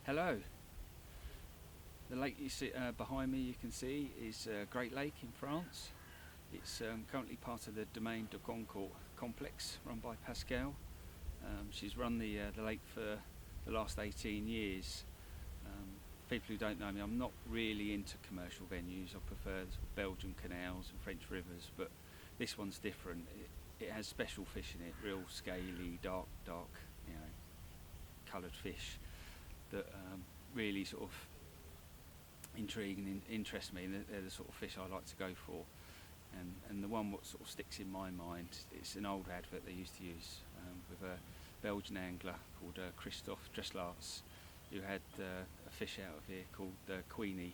Hello. The lake you see behind me, you can see, is Great Lake in France. It's currently part of the Domaine de Goncourt complex run by Pascal. She's run the lake for the last 18 years. People who don't know me, I'm not really into commercial venues. I prefer Belgian canals and French rivers, but this one's different. It has special fish in it, real scaly, dark, coloured fish that really sort of intrigue and interest me, and they're the sort of fish I like to go for. And the one what sort of sticks in my mind, it's an old advert they used to use with a Belgian angler called Christophe Dreslarts, who had a fish out of here called Queeny.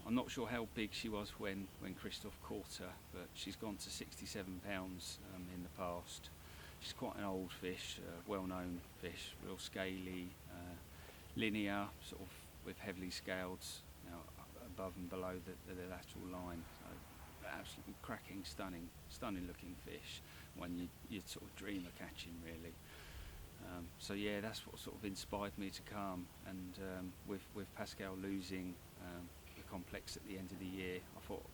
I'm not sure how big she was when Christophe caught her, but she's gone to 67 pounds in the past. She's quite an old fish, well-known fish, real scaly, linear, sort of with heavily scaled, above and below the lateral line. So absolutely cracking, stunning looking fish. One you'd sort of dream of catching, really. So yeah, that's what sort of inspired me to come. And with Pascal losing the complex at the end of the year, I thought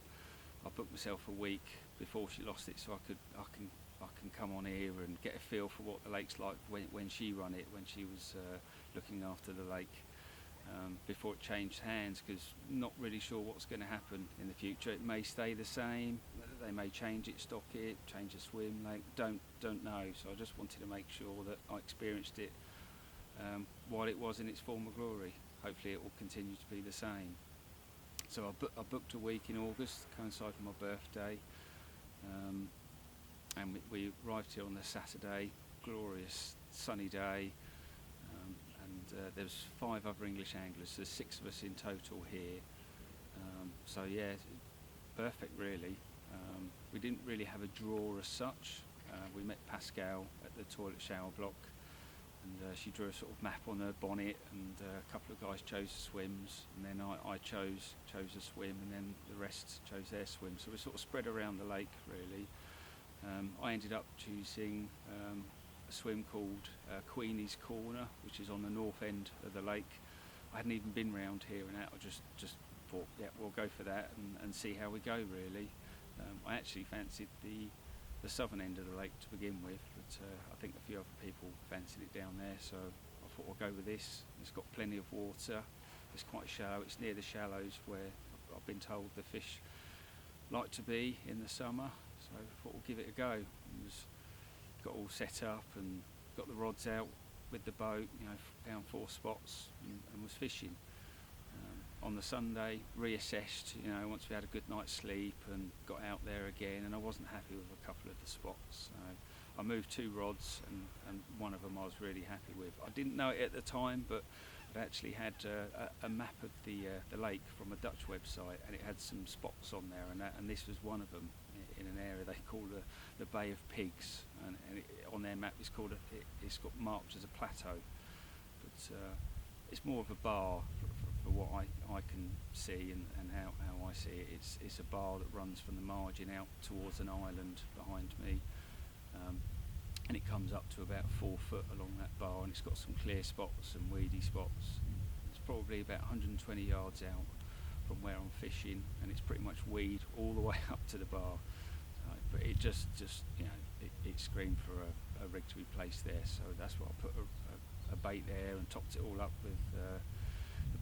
I'd book myself a week before she lost it, so I can come on here and get a feel for what the lake's like when she run it, when she was looking after the lake. Before it changed hands, because not really sure what's going to happen in the future. It may stay the same, they may change it, stock it, change the swim lake, don't know. So I just wanted to make sure that I experienced it while it was in its former glory. Hopefully it will continue to be the same. So I booked a week in August, coincide with my birthday, and we arrived here on the Saturday, glorious sunny day. There's 5 other English anglers, so there's 6 of us in total here. So yeah, perfect really. We didn't really have a draw as such. We met Pascal at the toilet shower block, and she drew a sort of map on her bonnet, and a couple of guys chose swims, and then I chose a swim, and then the rest chose their swim. So we sort of spread around the lake really. I ended up choosing a swim called Queenie's Corner, which is on the north end of the lake. I hadn't even been round here and out. I just thought, yeah, we'll go for that and see how we go really. I actually fancied the southern end of the lake to begin with, but I think a few other people fancied it down there, so I thought I'll go with this. It's got plenty of water, it's quite shallow, it's near the shallows where I've been told the fish like to be in the summer, so I thought we'll give it a go. Got all set up and got the rods out with the boat, found 4 spots and was fishing. On the Sunday, reassessed, once we had a good night's sleep, and got out there again, and I wasn't happy with a couple of the spots. So I moved 2 rods, and one of them I was really happy with. I didn't know it at the time, but I actually had a map of the lake from a Dutch website, and it had some spots on there, and this was one of them in an area they call the Bay of Pigs, and on their map it's got marked as a plateau, but it's more of a bar for what I can see and how I see it. It's a bar that runs from the margin out towards an island behind me, and it comes up to about 4 foot along that bar, and it's got some clear spots and weedy spots. It's probably about 120 yards out from where I'm fishing, and it's pretty much weed all the way up to the bar. But it just it screamed for a rig to be placed there, so that's why I put a bait there and topped it all up with the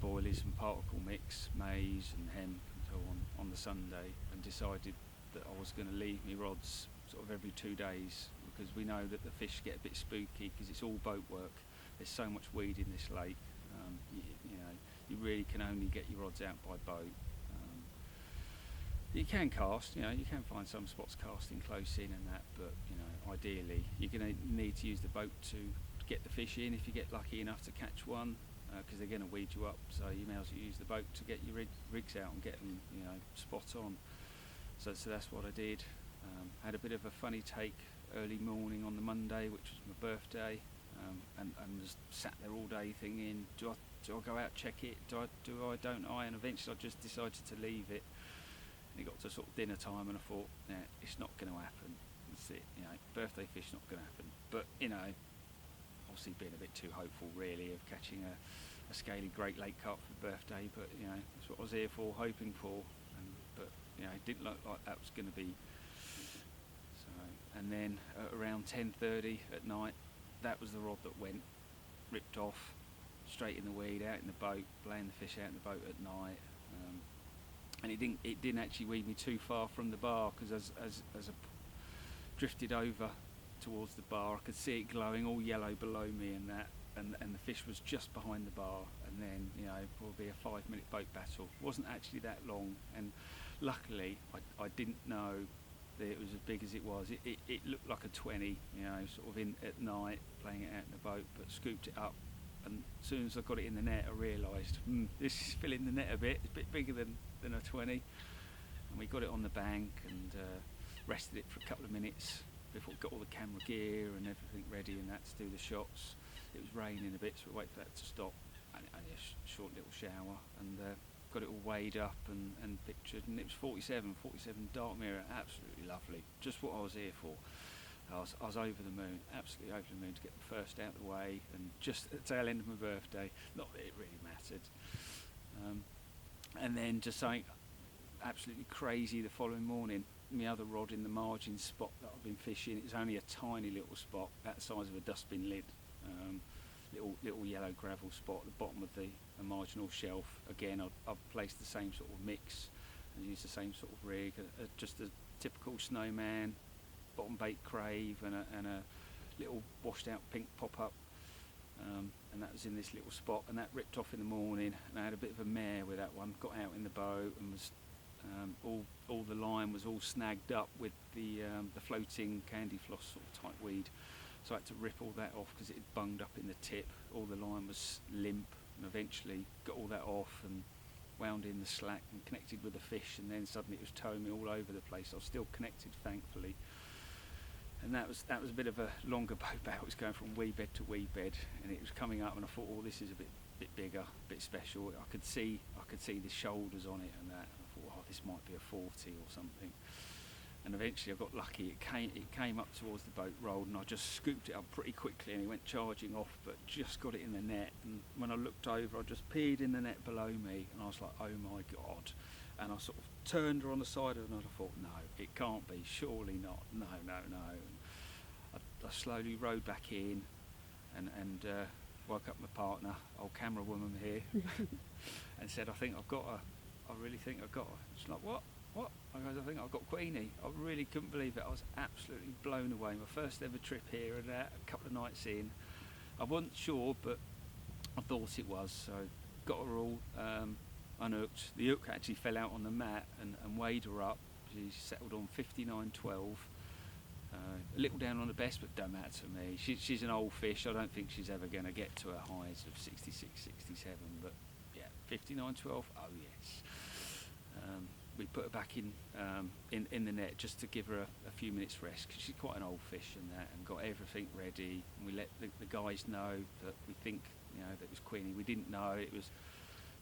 boilies and particle mix, maize and hemp and so on the Sunday, and decided that I was going to leave me rods sort of every 2 days, because we know that the fish get a bit spooky because it's all boat work. There's so much weed in this lake. You really can only get your rods out by boat. You can cast, you can find some spots casting close in and that, but ideally you're going to need to use the boat to get the fish in if you get lucky enough to catch one, because they're going to weed you up. So you may as well use the boat to get your rigs out and get them, spot on. So that's what I did. Had a bit of a funny take early morning on the Monday, which was my birthday, and just sat there all day thinking, do I go out, check it, don't I? And eventually I just decided to leave it. And it got to sort of dinner time, and I thought, it's not going to happen. That's it, birthday fish not going to happen. But obviously being a bit too hopeful really of catching a scaly Great Lake carp for birthday, but you know that's what I was here for, hoping for. But you know, it didn't look like that was going to be. So, and then around 10:30 at night, that was the rod that went, ripped off, straight in the weed, out in the boat, laying the fish out in the boat at night. And it didn't actually weed me too far from the bar, because as I drifted over towards the bar, I could see it glowing all yellow below me, and the fish was just behind the bar. And then, you know, probably a 5-minute boat battle. It wasn't actually that long, and luckily I didn't know that it was as big as it was. It looked like a 20, you know, sort of in at night, playing it out in the boat, but scooped it up. And as soon as I got it in the net, I realised, this is filling the net a bit. It's a bit bigger than a 20. And we got it on the bank and rested it for a couple of minutes before we got all the camera gear and everything ready and that to do the shots. It was raining a bit, so we waited for that to stop. Only a short little shower, and got it all weighed up and pictured. And it was 47 dark mirror, absolutely lovely. Just what I was here for. I was over the moon, absolutely over the moon, to get the first out of the way, and just at the tail end of my birthday. Not that it really mattered. And then just something absolutely crazy the following morning. My other rod in the margin spot that I've been fishing, it's only a tiny little spot, about the size of a dustbin lid. Little yellow gravel spot at the bottom of the marginal shelf. Again, I've placed the same sort of mix and used the same sort of rig, just a typical snowman, bottom bait crave, and a little washed out pink pop-up, and that was in this little spot, and that ripped off in the morning, and I had a bit of a mare with that one. Got out in the boat and was all the line was all snagged up with the floating candy floss sort of type weed, so I had to rip all that off because it had bunged up in the tip. All the line was limp, and eventually got all that off and wound in the slack and connected with the fish, and then suddenly it was towing me all over the place. I was still connected, thankfully. And that was a bit of a longer boat battle. It was going from wee bed to wee bed, and it was coming up, and I thought, oh, this is a bit bigger, a bit special. I could see the shoulders on it and that. And I thought, oh, this might be a 40 or something. And eventually I got lucky. It came up towards the boat, rolled, and I just scooped it up pretty quickly, and it went charging off, but just got it in the net. And when I looked over, I just peered in the net below me, and I was like, oh my God. And I sort of turned her on the side of it, and I thought, no, it can't be, surely not, no. And I slowly rowed back in and woke up my partner, old camera woman here, and said, I really think I've got her. She's like, what? I goes, I think I've got Queenie. I really couldn't believe it. I was absolutely blown away. My first ever trip here, and a couple of nights in. I wasn't sure, but I thought it was, so got her all unhooked. The hook actually fell out on the mat and weighed her up. She settled on 59.12. A little down on the best, but don't matter to me. She's an old fish. I don't think she's ever going to get to her highs of 66, 67, but yeah, 59.12, oh yes. We put her back in the net just to give her a few minutes rest, because she's quite an old fish and that, and got everything ready. And we let the guys know that we think, you know, that it was Queenie. We didn't know it was,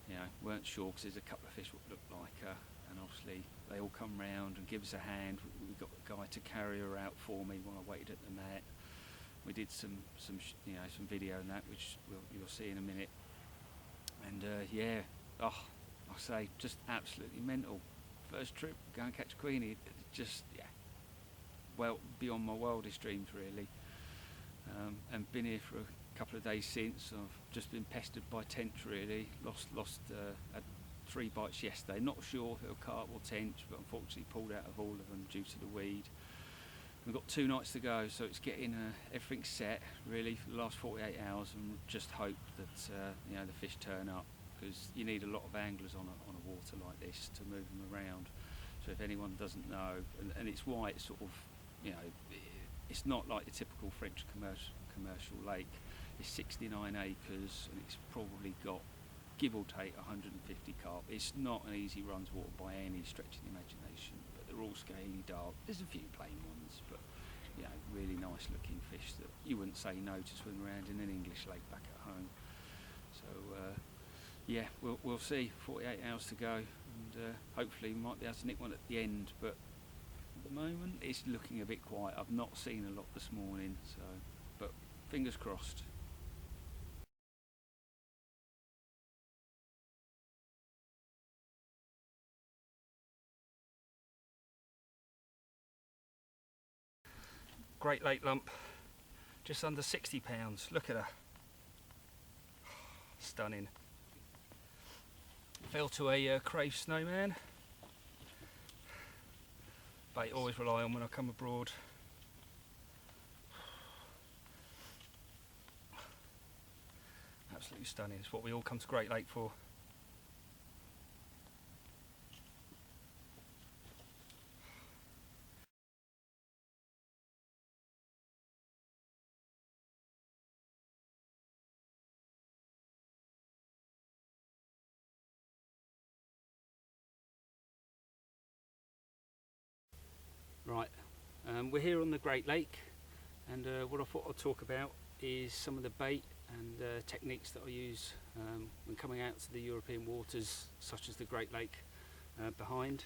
you know, weren't sure, because there's a couple of fish that looked like her, and obviously they all come round and give us a hand. We got the guy to carry her out for me when I waited at the mat. We did some video and that, which you'll see in a minute. And yeah, I say, just absolutely mental. First trip, go and catch Queenie, just, yeah, well, beyond my wildest dreams, really. And been here for a couple of days since. I've just been pestered by tench, really. Had 3 bites yesterday. Not sure if it'll carp or tench, but unfortunately pulled out of all of them due to the weed. We've got 2 nights to go, so it's getting everything set, really, for the last 48 hours, and just hope that you know, the fish turn up, because you need a lot of anglers on a water like this to move them around. So if anyone doesn't know, and it's why it's sort of, you know, it's not like the typical French commercial lake. It's 69 acres, and it's probably got, give or take, 150 carp. It's not an easy run to water by any stretch of the imagination, but they're all scaly, dark. There's a few plain ones, but you know, really nice looking fish that you wouldn't say no to swim around in an English lake back at home. So yeah, we'll see. 48 hours to go, and hopefully we might be able to nick one at the end, but at the moment it's looking a bit quiet. I've not seen a lot this morning, so, but fingers crossed. Great Lake lump, just under 60 pounds. Look at her. Stunning. Fell to a crave snowman. Bait always rely on when I come abroad. Absolutely stunning. It's what we all come to Great Lake for. Right, we're here on the Great Lake, and what I thought I'd talk about is some of the bait and techniques that I use when coming out to the European waters, such as the Great Lake behind.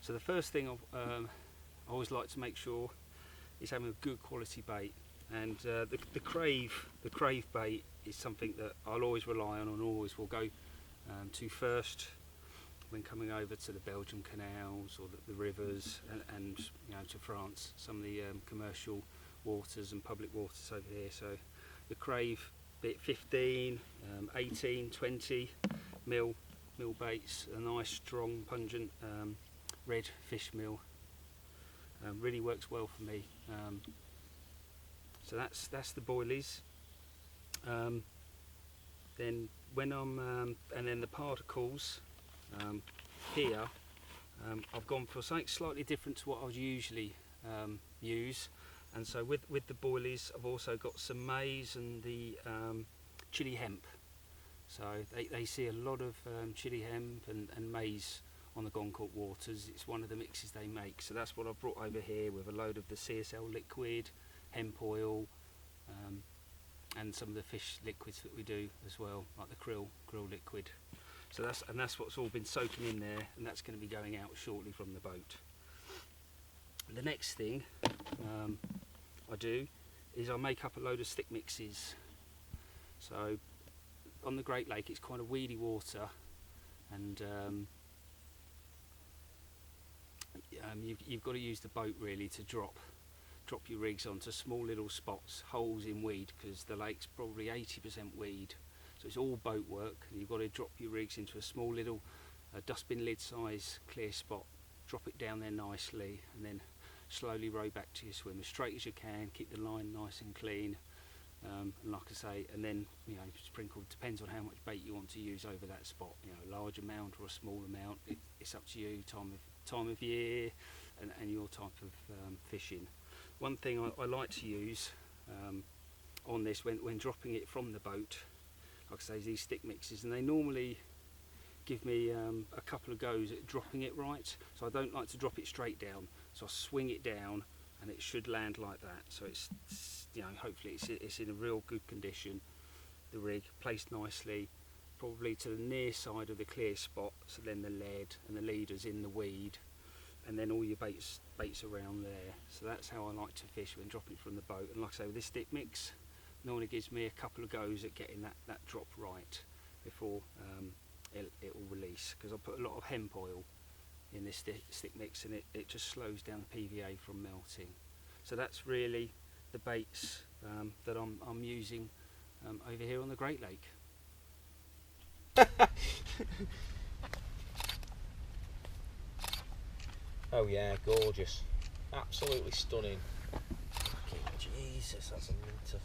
So the first thing I always like to make sure is having a good quality bait, and the crave bait is something that I'll always rely on and always will go to first when coming over to the Belgian canals or the rivers and you know, to France, some of the commercial waters and public waters over here. So the crave bit 15, 18, 20 mil baits, a nice strong pungent red fish meal, really works well for me. So that's the boilies. Then when I'm and then the particles. Here I've gone for something slightly different to what I would usually use, and so with the boilies I've also got some maize and the chili hemp. So they see a lot of chili hemp and maize on the Goncourt waters. It's one of the mixes they make, so that's what I've brought over here with a load of the CSL liquid, hemp oil, and some of the fish liquids that we do as well, like the krill liquid. So that's what's all been soaking in there, and that's going to be going out shortly from the boat. The next thing I do is I make up a load of stick mixes. So on the Great Lake it's quite a weedy water, and you've got to use the boat really to drop your rigs onto small little spots, holes in weed, because the lake's probably 80% weed. So it's all boat work, and you've got to drop your rigs into a small little dustbin lid size clear spot, drop it down there nicely, and then slowly row back to your swim as straight as you can, keep the line nice and clean, and like I say, and then you know, sprinkle, depends on how much bait you want to use over that spot, you know, a large amount or a small amount, it's up to you, time of year and your type of fishing. One thing I like to use on this when dropping it from the boat, like I say, these stick mixes, and they normally give me a couple of goes at dropping it right. So I don't like to drop it straight down, so I swing it down and it should land like that. So it's you know, hopefully it's in a real good condition, the rig placed nicely, probably to the near side of the clear spot, so then the lead and the leader's in the weed, and then all your baits around there. So that's how I like to fish when dropping from the boat. And like I say, with this stick mix, normally gives me a couple of goes at getting that drop right before it will release, because I put a lot of hemp oil in this stick mix, and it just slows down the PVA from melting. So that's really the baits that I'm using over here on the Great Lake. Oh yeah, gorgeous, absolutely stunning. Jesus, that's a minter.